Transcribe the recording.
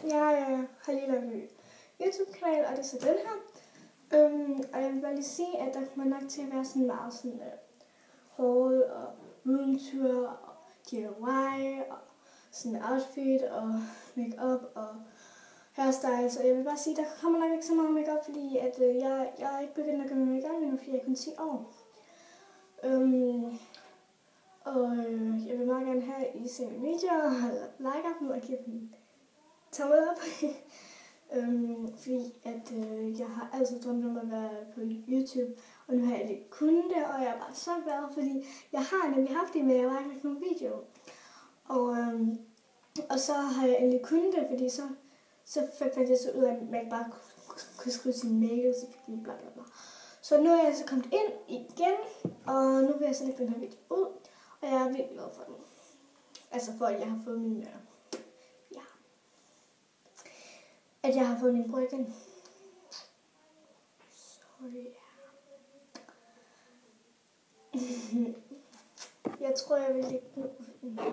Jeg har lige lavet en ny YouTube-kanal, og det er så den her. Og jeg vil bare lige sige, at der kommer nok til at være sådan meget sådan haul og roomtour og DIY og sådan outfit og makeup og hairstyles. Og jeg vil bare sige, at der kommer nok ikke så meget makeup, fordi at, jeg er ikke begyndt at gøre min makeup endnu, fordi jeg er kun 10 år. Jeg vil meget gerne have, at I ser mine videoer og liker dem og giver dem tommel op. Fordi at jeg har altid drømt om at være på YouTube, og nu har jeg lidt kunnet det, og jeg er bare så glad, fordi jeg har nemlig haft det, men jeg har ikke lagt nogen video. Og så har jeg endelig kunnet det, fordi så fandt jeg så ud af, at man bare kunne skrive sine mails, og bla bla bla. Så nu er jeg så kommet ind igen, og nu vil jeg så lægge den her video ud, og jeg er virkelig glad for den. Altså for, at jeg har fået min... At jeg har fået min bror igen. Så ja. Jeg tror, jeg vil lægge den ud.